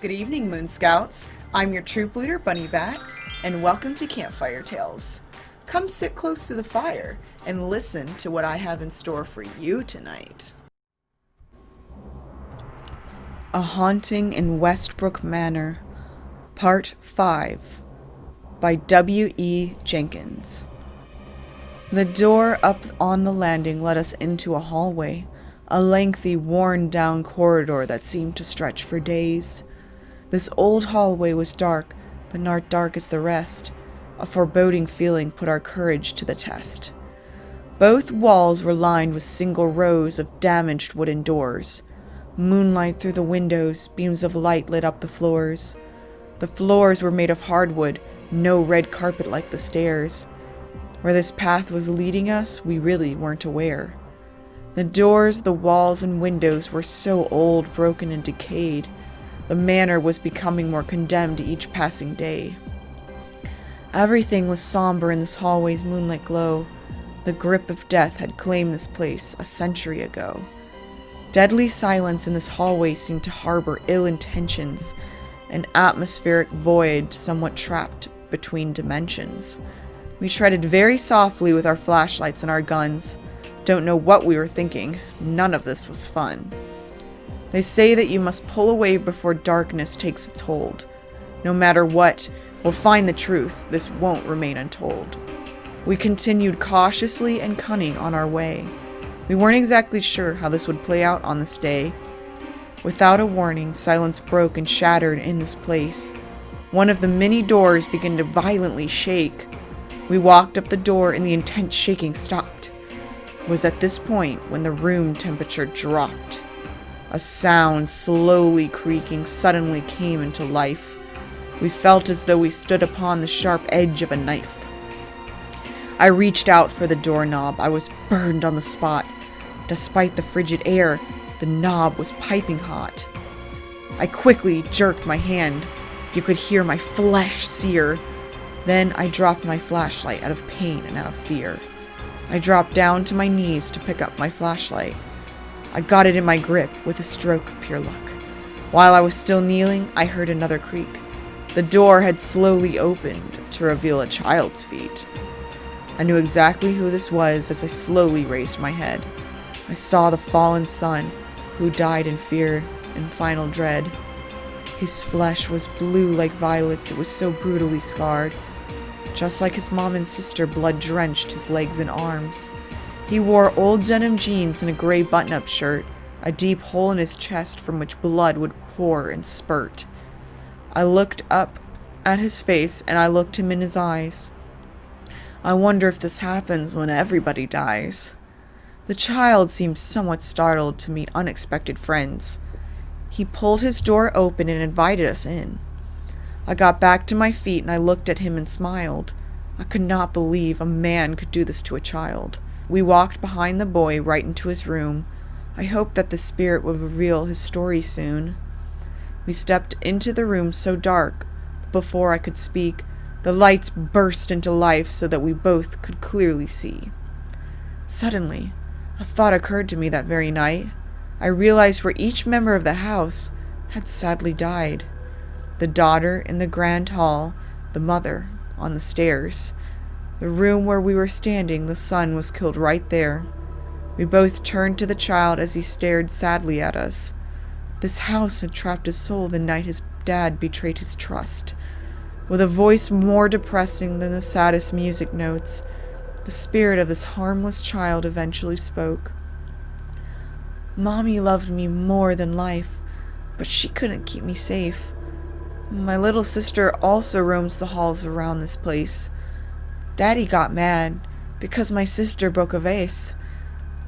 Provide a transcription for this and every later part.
Good evening, Moonscouts. I'm your troop leader, Bunnie, and welcome to Campfire Tales. Come sit close to the fire and listen to what I have in store for you tonight. A Haunting in Westbrook Manor, Part 5, by W.E. Jenkins. The door up on the landing led us into a hallway, a lengthy, worn-down corridor that seemed to stretch for days. This old hallway was dark, but not dark as the rest. A foreboding feeling put our courage to the test. Both walls were lined with single rows of damaged wooden doors. Moonlight through the windows, beams of light lit up the floors. The floors were made of hardwood, no red carpet like the stairs. Where this path was leading us, we really weren't aware. The doors, the walls, and windows were so old, broken, and decayed. The manor was becoming more condemned each passing day. Everything was somber in this hallway's moonlit glow. The grip of death had claimed this place a century ago. Deadly silence in this hallway seemed to harbor ill intentions, an atmospheric void somewhat trapped between dimensions. We treaded very softly with our flashlights and our guns. Don't know what we were thinking. None of this was fun. They say that you must pull away before darkness takes its hold. No matter what, we'll find the truth. This won't remain untold. We continued cautiously and cunning on our way. We weren't exactly sure how this would play out on this day. Without a warning, silence broke and shattered in this place. One of the many doors began to violently shake. We walked up the door and the intense shaking stopped. It was at this point when the room temperature dropped. A sound, slowly creaking, suddenly came into life. We felt as though we stood upon the sharp edge of a knife. I reached out for the doorknob. I was burned on the spot. Despite the frigid air, the knob was piping hot. I quickly jerked my hand. You could hear my flesh sear. Then I dropped my flashlight out of pain and out of fear. I dropped down to my knees to pick up my flashlight. I got it in my grip with a stroke of pure luck. While I was still kneeling, I heard another creak. The door had slowly opened to reveal a child's feet. I knew exactly who this was as I slowly raised my head. I saw the fallen son, who died in fear and final dread. His flesh was blue like violets. It was so brutally scarred. Just like his mom and sister, blood drenched his legs and arms. He wore old denim jeans and a gray button-up shirt, a deep hole in his chest from which blood would pour and spurt. I looked up at his face and I looked him in his eyes. I wonder if this happens when everybody dies. The child seemed somewhat startled to meet unexpected friends. He pulled his door open and invited us in. I got back to my feet and I looked at him and smiled. I could not believe a man could do this to a child. We walked behind the boy right into his room. I hoped that the spirit would reveal his story soon. We stepped into the room so dark, but before I could speak, the lights burst into life so that we both could clearly see. Suddenly, a thought occurred to me that very night. I realized where each member of the house had sadly died. The daughter in the grand hall, the mother on the stairs. The room where we were standing, the son was killed right there. We both turned to the child as he stared sadly at us. This house had trapped his soul the night his dad betrayed his trust. With a voice more depressing than the saddest music notes, the spirit of this harmless child eventually spoke. Mommy loved me more than life, but she couldn't keep me safe. My little sister also roams the halls around this place. Daddy got mad because my sister broke a vase.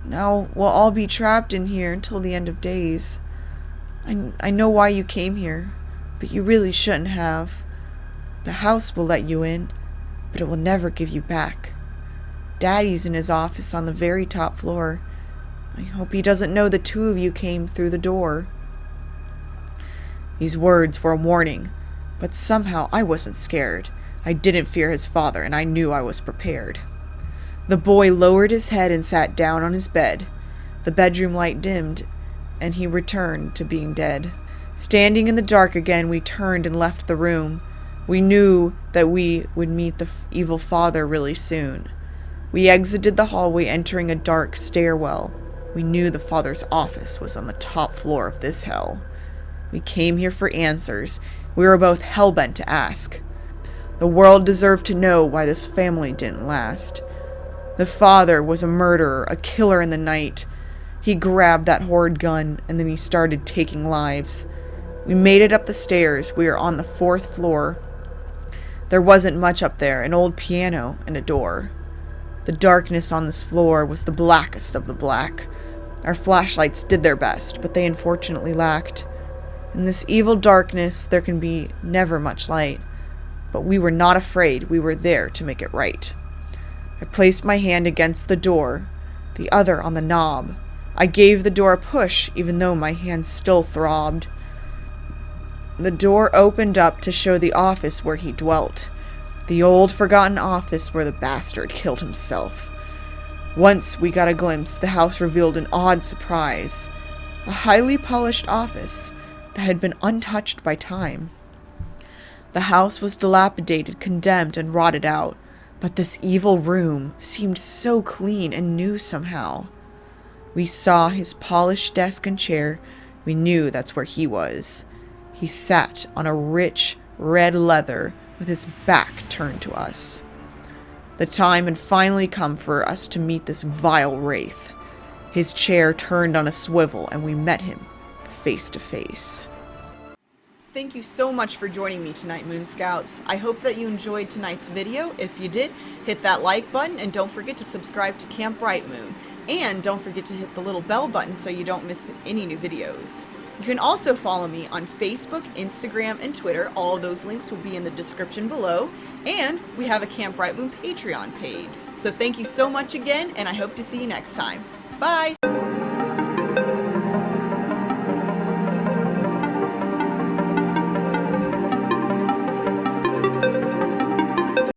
Now we'll all be trapped in here until the end of days. I know why you came here, but you really shouldn't have. The house will let you in, but it will never give you back. Daddy's in his office on the very top floor. I hope he doesn't know the two of you came through the door. These words were a warning, but somehow I wasn't scared. I didn't fear his father, and I knew I was prepared. The boy lowered his head and sat down on his bed. The bedroom light dimmed, and he returned to being dead. Standing in the dark again, we turned and left the room. We knew that we would meet the evil father really soon. We exited the hallway, entering a dark stairwell. We knew the father's office was on the top floor of this hell. We came here for answers. We were both hell-bent to ask. The world deserved to know why this family didn't last. The father was a murderer, a killer in the night. He grabbed that horrid gun, and then he started taking lives. We made it up the stairs. We were on the 4th floor. There wasn't much up there, an old piano and a door. The darkness on this floor was the blackest of the black. Our flashlights did their best, but they unfortunately lacked. In this evil darkness, there can be never much light. But we were not afraid. We were there to make it right. I placed my hand against the door, the other on the knob. I gave the door a push, even though my hand still throbbed. The door opened up to show the office where he dwelt. The old forgotten office where the bastard killed himself. Once we got a glimpse, the house revealed an odd surprise. A highly polished office that had been untouched by time. The house was dilapidated, condemned, and rotted out, but this evil room seemed so clean and new somehow. We saw his polished desk and chair. We knew that's where he was. He sat on a rich red leather with his back turned to us. The time had finally come for us to meet this vile wraith. His chair turned on a swivel, and we met him face to face. Thank you so much for joining me tonight, Moonscouts. I hope that you enjoyed tonight's video. If you did, hit that like button, and don't forget to subscribe to Camp Brightmoon. And don't forget to hit the little bell button so you don't miss any new videos. You can also follow me on Facebook, Instagram, and Twitter. All of those links will be in the description below. And we have a Camp Brightmoon Patreon page. So thank you so much again, and I hope to see you next time. Bye!